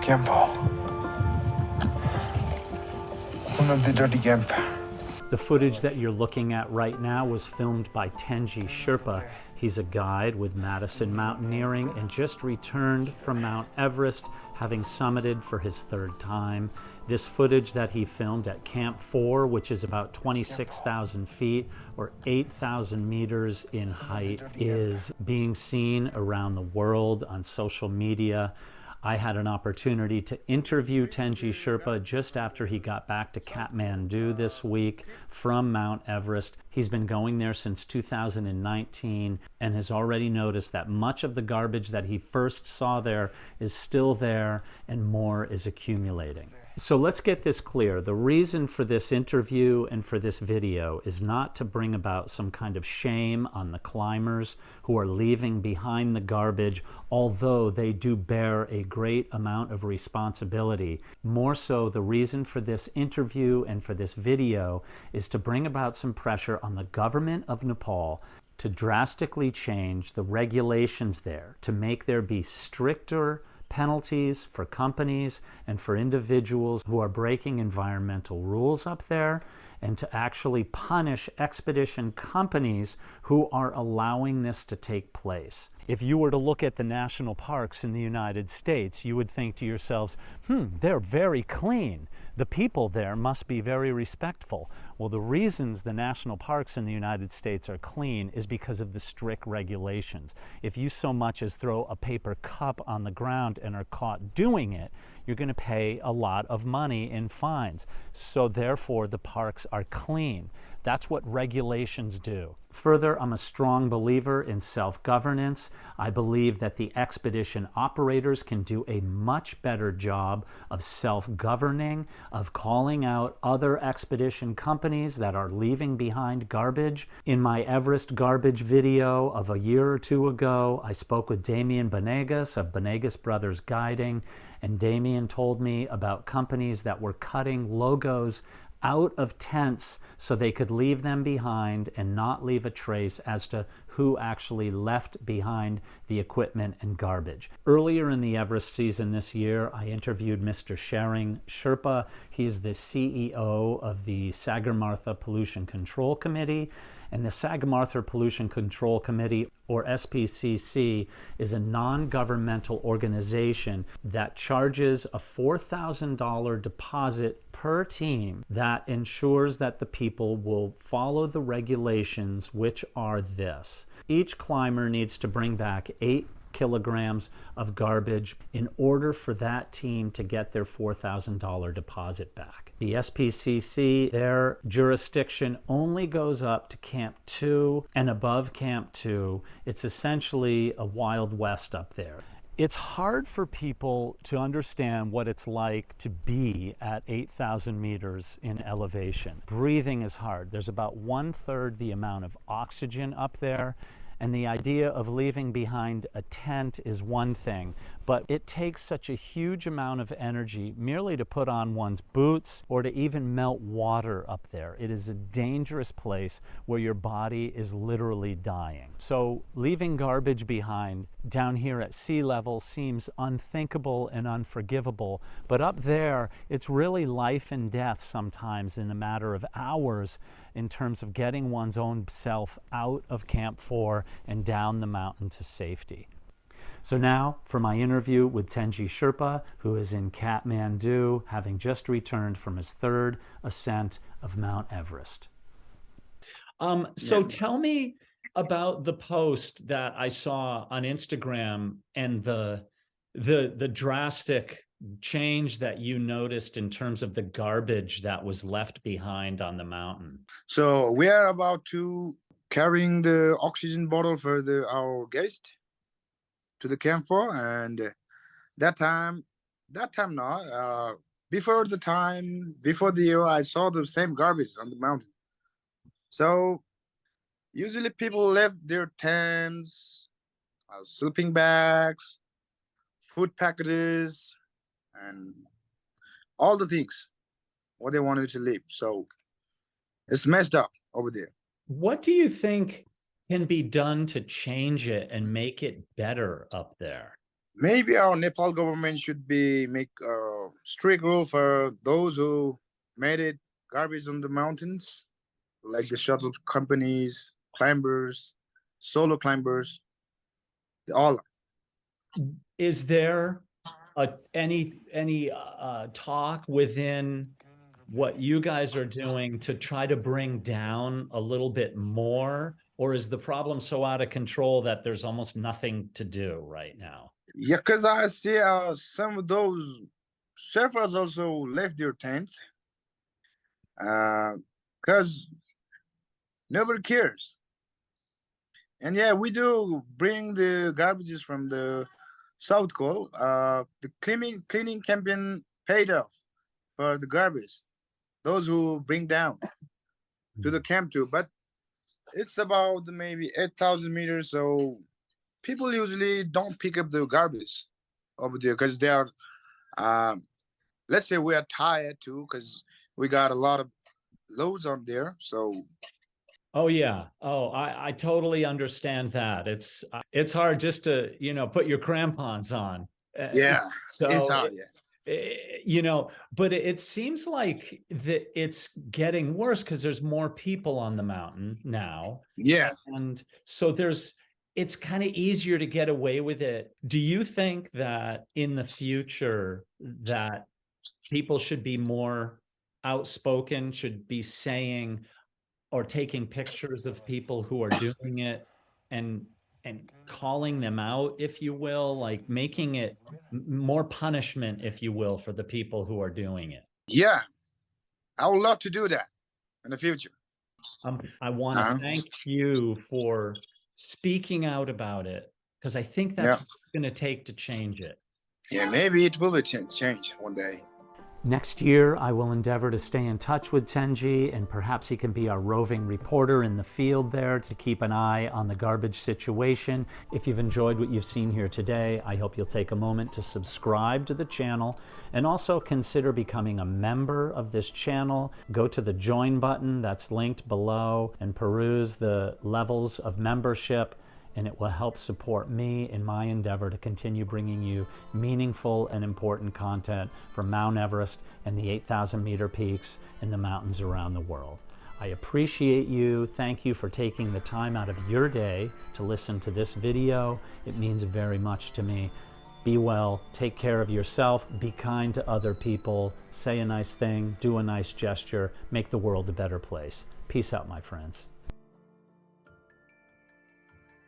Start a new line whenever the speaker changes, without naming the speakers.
camp. One of the dirty camp.
The footage that you're looking at right now was filmed by Tenzi Sherpa. He's a guide with Madison Mountaineering and just returned from Mount Everest, having summited for his third time. This footage that he filmed at Camp 4, which is about 26,000 feet or 8,000 meters in height, is being seen around the world on social media. I had an opportunity to interview Tenzi Sherpa just after he got back to Kathmandu this week from Mount Everest. He's been going there since 2019 and has already noticed that much of the garbage that he first saw there is still there and more is accumulating. So let's get this clear. The reason for this interview and for this video is not to bring about some kind of shame on the climbers who are leaving behind the garbage, although they do bear a great amount of responsibility. More so, the reason for this interview and for this video is to bring about some pressure on the government of Nepal to drastically change the regulations there, to make there be stricter penalties for companies and for individuals who are breaking environmental rules up there, and to actually punish expedition companies who are allowing this to take place. If you were to look at the national parks in the United States, you would think to yourselves, they're very clean. The people there must be very respectful. Well, the reasons the national parks in the United States are clean is because of the strict regulations. If you so much as throw a paper cup on the ground and are caught doing it, you're going to pay a lot of money in fines. So therefore, the parks are clean. That's what regulations do. Further, I'm a strong believer in self-governance. I believe that the expedition operators can do a much better job of self-governing, of calling out other expedition companies that are leaving behind garbage. In my Everest garbage video of a year or two ago, I spoke with Damien Bengas of Bengas Brothers Guiding, and Damien told me about companies that were cutting logos out of tents so they could leave them behind and not leave a trace as to who actually left behind the equipment and garbage. Earlier in the Everest season this year, I interviewed Mr. Sherpa. He is the CEO of the Sagarmartha Pollution Control Committee. And the Sagarmatha Pollution Control Committee, or SPCC, is a non-governmental organization that charges a $4,000 deposit per team that ensures that the people will follow the regulations, which are this. Each climber needs to bring back 8 kilograms of garbage in order for that team to get their $4,000 deposit back. The SPCC, their jurisdiction only goes up to Camp 2, and above Camp 2, it's essentially a Wild West up there. It's hard for people to understand what it's like to be at 8,000 meters in elevation. Breathing is hard. There's about 1/3 the amount of oxygen up there. And the idea of leaving behind a tent is one thing, but it takes such a huge amount of energy merely to put on one's boots or to even melt water up there. It is a dangerous place where your body is literally dying. So leaving garbage behind down here at sea level seems unthinkable and unforgivable, but up there it's really life and death sometimes in a matter of hours in terms of getting one's own self out of Camp 4 and down the mountain to safety. So now for my interview with Tenzi Sherpa, who is in Kathmandu, having just returned from his third ascent of Mount Everest. So tell me about the post that I saw on Instagram and the drastic change that you noticed in terms of the garbage that was left behind on the mountain.
So we are about to carrying the oxygen bottle for our guest to the camp for, and before the year, I saw the same garbage on the mountain. So usually people left their tents, sleeping bags, food packages, and all the things what they wanted to leave. So it's messed up over there.
What do you think can be done to change it and make it better up there?
Maybe our Nepal government should make a strict rule for those who made it garbage on the mountains, like the shuttle companies, climbers, solo climbers, all.
Is there any talk within what you guys are doing to try to bring down a little bit more, or is the problem so out of control that there's almost nothing to do right now?
Yeah, because I see some of those surfers also left their tents because nobody cares. And yeah, we do bring the garbages from the South Cole. The cleaning campaign paid off for the garbage. Those who bring down to the camp too, but it's about maybe 8,000 meters. So people usually don't pick up the garbage over there because they are, let's say we are tired too because we got a lot of loads on there. So
oh yeah. Oh, I totally understand that. It's hard just to, put your crampons on.
yeah,
So
it's hard. Yeah.
But it seems like that it's getting worse because there's more people on the mountain now.
Yeah.
And so it's kind of easier to get away with it. Do you think that in the future that people should be more outspoken, should be saying or taking pictures of people who are doing it and calling them out, if you will, like making it more punishment, if you will, for the people who are doing it?
Yeah, I would love to do that in the future.
I want to thank you for speaking out about it, because I think that's what it's going to take to change it.
Yeah, maybe it will be change one day.
Next year, I will endeavor to stay in touch with Tenzi, and perhaps he can be our roving reporter in the field there to keep an eye on the garbage situation. If you've enjoyed what you've seen here today, I hope you'll take a moment to subscribe to the channel and also consider becoming a member of this channel. Go to the join button that's linked below and peruse the levels of membership, and it will help support me in my endeavor to continue bringing you meaningful and important content from Mount Everest and the 8,000 meter peaks in the mountains around the world. I appreciate you. Thank you for taking the time out of your day to listen to this video. It means very much to me. Be well, take care of yourself, be kind to other people, say a nice thing, do a nice gesture, make the world a better place. Peace out, my friends.